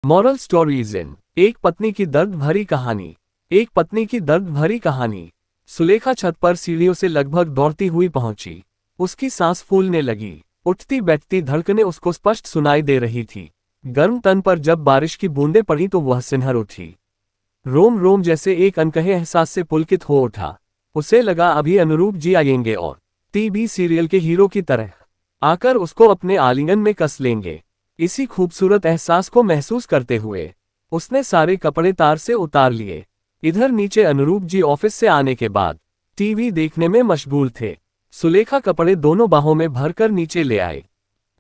Moral stories in एक पत्नी की दर्द भरी कहानी। एक पत्नी की दर्द भरी कहानी। सुलेखा छत पर सीढ़ियों से लगभग दौड़ती हुई पहुंची। उसकी सांस फूलने लगी। उठती बैठती धड़कनें उसको स्पष्ट सुनाई दे रही थी। गर्म तन पर जब बारिश की बूंदें पड़ी तो वह सिन्हर उठी। रोम रोम जैसे एक अनकहे एहसास से पुलकित हो उठा। उसे लगा अभी अनुरूप जी आएंगे और टीवी सीरियल के हीरो की तरह आकर उसको अपने आलिंगन में कस लेंगे। इसी खूबसूरत एहसास को महसूस करते हुए उसने सारे कपड़े तार से उतार लिए। इधर नीचे अनुरूप जी ऑफिस से आने के बाद टीवी देखने में मशगूल थे। सुलेखा कपड़े दोनों बाहों में भरकर नीचे ले आए।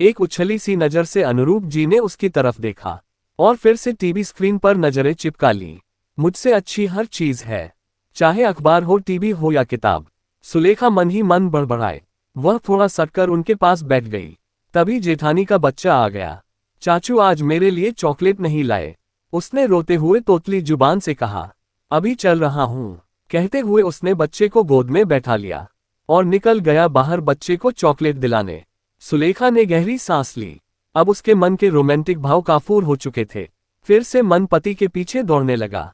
एक उछली सी नजर से अनुरूप जी ने उसकी तरफ देखा और फिर से टीवी स्क्रीन पर नजरें चिपका ली। मुझसे अच्छी हर चीज है, चाहे अखबार हो, टीवी हो या किताब। सुलेखा मन ही मन बड़बड़ाए। वह थोड़ा सटकर उनके पास बैठ गई। तभी जेठानी का बच्चा आ गया। चाचू आज मेरे लिए चॉकलेट नहीं लाए, उसने रोते हुए तोतली जुबान से कहा। अभी चल रहा हूं, कहते हुए उसने बच्चे को गोद में बैठा लिया और निकल गया बाहर बच्चे को चॉकलेट दिलाने। सुलेखा ने गहरी सांस ली। अब उसके मन के रोमांटिक भाव काफूर हो चुके थे। फिर से मन पति के पीछे दौड़ने लगा।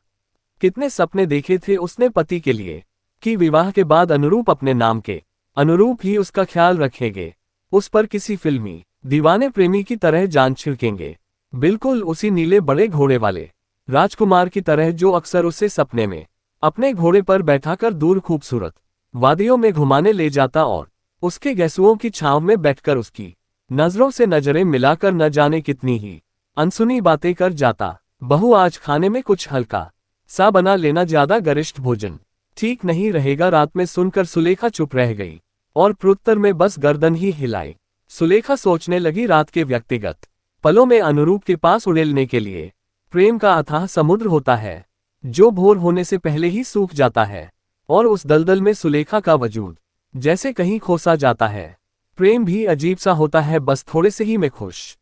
कितने सपने देखे थे उसने पति के लिए कि विवाह के बाद अनुरूप अपने नाम के अनुरूप ही उसका ख्याल रखेंगे, उस पर किसी फिल्मी दीवाने प्रेमी की तरह जान छिड़केंगे, बिल्कुल उसी नीले बड़े घोड़े वाले राजकुमार की तरह जो अक्सर उसे सपने में अपने घोड़े पर बैठाकर दूर खूबसूरत वादियों में घुमाने ले जाता और उसके गेसुओं की छांव में बैठकर उसकी नजरों से नजरें मिलाकर न जाने कितनी ही अनसुनी बातें कर जाता। बहू आज खाने में कुछ हल्का सा बना लेना, ज्यादा गरिष्ठ भोजन ठीक नहीं रहेगा। रात में सुनकर सुलेखा चुप रह गई और प्रत्युत्तर में बस गर्दन ही हिलाई। सुलेखा सोचने लगी, रात के व्यक्तिगत पलों में अनुरूप के पास उड़ेलने के लिए प्रेम का अथाह समुद्र होता है जो भोर होने से पहले ही सूख जाता है, और उस दलदल में सुलेखा का वजूद जैसे कहीं खोसा जाता है। प्रेम भी अजीब सा होता है, बस थोड़े से ही में खुश।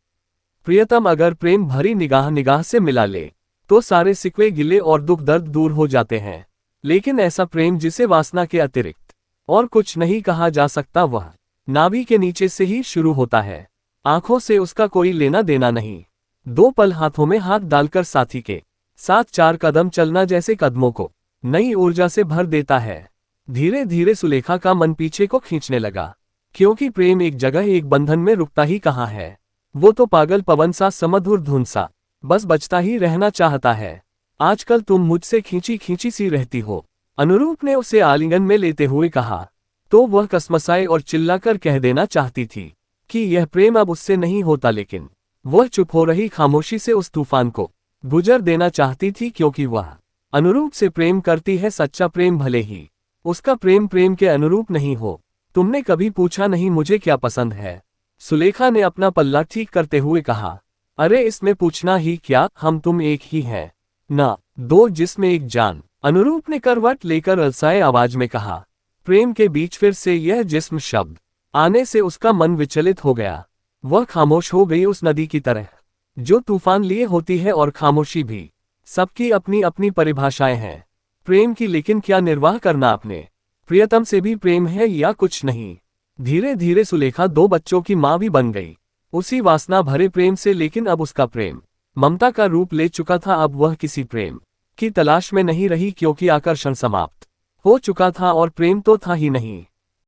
प्रियतम अगर प्रेम भरी निगाह निगाह से मिला ले तो सारे सिकवे गिले और दुख दर्द दूर हो जाते हैं। लेकिन ऐसा प्रेम जिसे वासना के अतिरिक्त और कुछ नहीं कहा जा सकता, वह नाभि के नीचे से ही शुरू होता है। आंखों से उसका कोई लेना देना नहीं। दो पल हाथों में हाथ डालकर साथी के साथ चार कदम चलना जैसे कदमों को नई ऊर्जा से भर देता है। धीरे धीरे सुलेखा का मन पीछे को खींचने लगा, क्योंकि प्रेम एक जगह एक बंधन में रुकता ही कहाँ है। वो तो पागल पवन सा समधुर धुन सा बस बचता ही रहना चाहता है। आजकल तुम मुझसे खींची खींची सी रहती हो, अनुरूप ने उसे आलिंगन में लेते हुए कहा। तो वह कसमसाए और चिल्लाकर कह देना चाहती थी कि यह प्रेम अब उससे नहीं होता, लेकिन वह चुप हो रही खामोशी से उस तूफान को गुजर देना चाहती थी, क्योंकि वह अनुरूप से प्रेम करती है। सच्चा प्रेम भले ही उसका प्रेम प्रेम के अनुरूप नहीं हो। तुमने कभी पूछा नहीं मुझे क्या पसंद है, सुलेखा ने अपना पल्ला ठीक करते हुए कहा। अरे इसमें पूछना ही क्या, हम तुम एक ही हैं ना, दो जिस्म एक जान, अनुरूप ने करवट लेकर अलसाए आवाज में कहा। प्रेम के बीच फिर से यह जिस्म शब्द आने से उसका मन विचलित हो गया। वह खामोश हो गई उस नदी की तरह जो तूफान लिए होती है, और खामोशी भी सबकी अपनी अपनी परिभाषाएं हैं प्रेम की। लेकिन क्या निर्वाह करना अपने प्रियतम से भी प्रेम है या कुछ नहीं? धीरे धीरे सुलेखा दो बच्चों की मां भी बन गई, उसी वासना भरे प्रेम से। लेकिन अब उसका प्रेम ममता का रूप ले चुका था। अब वह किसी प्रेम की तलाश में नहीं रही, क्योंकि आकर्षण समाप्त हो चुका था और प्रेम तो था ही नहीं।